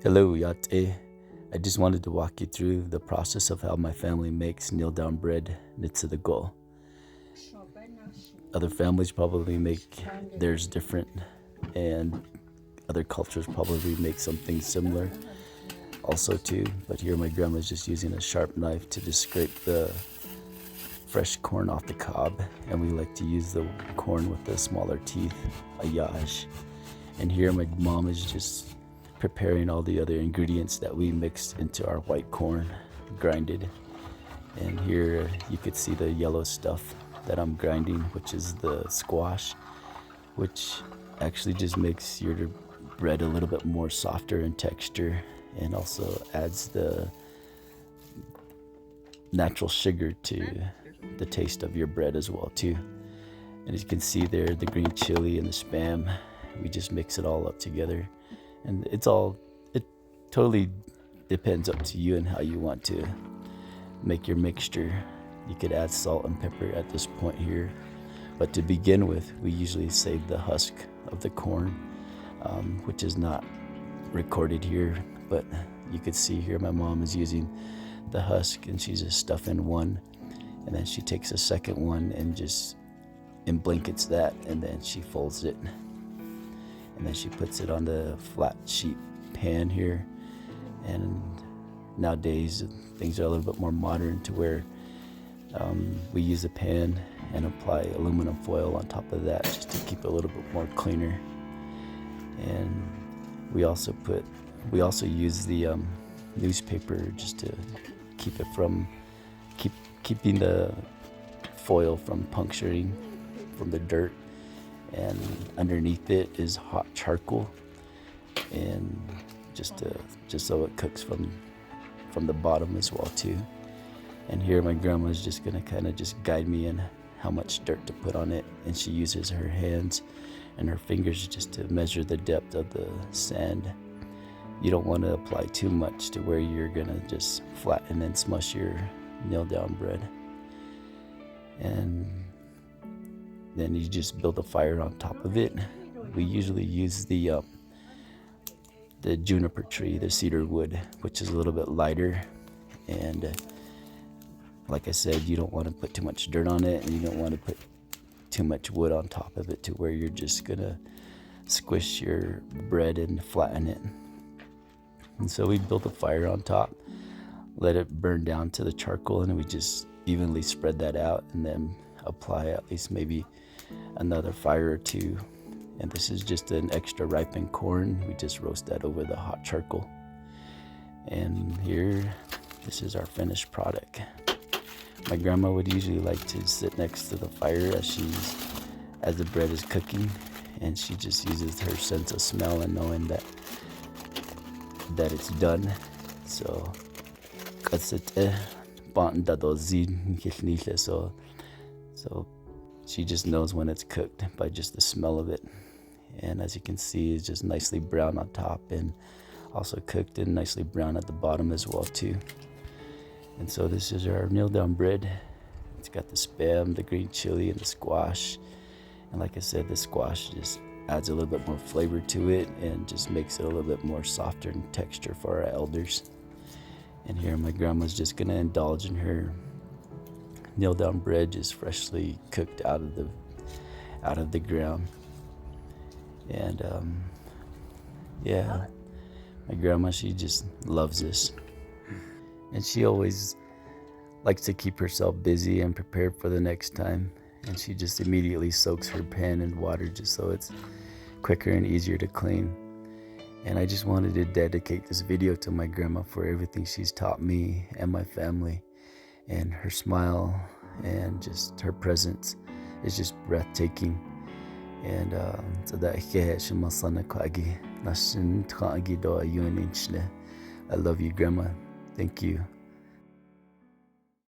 Hello, Yate. I just wanted to walk you through the process of how my family makes kneel down bread, Nitsidigo'i. Other families probably make theirs different, and other cultures probably make something similar also too. But here my grandma's just using a sharp knife to just scrape the fresh corn off the cob, and we like to use the corn with the smaller teeth, a yash. And here my mom is just preparing all the other ingredients that we mixed into our white corn, grinded. And here you could see the yellow stuff that I'm grinding, which is the squash, which actually just makes your bread a little bit more softer in texture, and also adds the natural sugar to the taste of your bread as well too. And as you can see there, the green chili and the spam, we just mix it all up together. And it totally depends up to you and how you want to make your mixture. You could add salt and pepper at this point here, but to begin with, we usually save the husk of the corn, which is not recorded here, but you could see here my mom is using the husk, and she's just stuffing one, and then she takes a second one and blankets that, and then she folds it, and then she puts it on the flat sheet pan here. And nowadays things are a little bit more modern to where we use a pan and apply aluminum foil on top of that just to keep it a little bit more cleaner. And we also use the newspaper just to keep it from keeping the foil from puncturing from the dirt. And underneath it is hot charcoal, and just so it cooks from the bottom as well too. And here my grandma is just gonna kind of just guide me in how much dirt to put on it, and she uses her hands and her fingers just to measure the depth of the sand. You don't want to apply too much to where you're gonna just flatten and smush your kneel down bread. And then you just build a fire on top of it. We usually use the juniper tree, the cedar wood, which is a little bit lighter. And like I said, you don't want to put too much dirt on it, and you don't want to put too much wood on top of it to where you're just gonna squish your bread and flatten it. And so we built a fire on top, let it burn down to the charcoal, and we just evenly spread that out, and then apply at least maybe another fire or two. And this is just an extra ripened corn. We just roast that over the hot charcoal. And here, this is our finished product. My grandma would usually like to sit next to the fire as the bread is cooking, and she just uses her sense of smell and knowing that it's done. So she just knows when it's cooked by just the smell of it. And as you can see, it's just nicely brown on top, and also cooked and nicely brown at the bottom as well too. And so this is our kneel down bread. It's got the spam, the green chili, and the squash. And like I said, the squash just adds a little bit more flavor to it and just makes it a little bit more softer in texture for our elders. And here my grandma's just gonna indulge in her kneel down bread, just freshly cooked out of the ground. And yeah, my grandma, she just loves this, and she always likes to keep herself busy and prepared for the next time. And she just immediately soaks her pan in water just so it's quicker and easier to clean. And I just wanted to dedicate this video to my grandma for everything she's taught me and my family. And her smile and just her presence is just breathtaking. And so that I love you, Grandma. Thank you.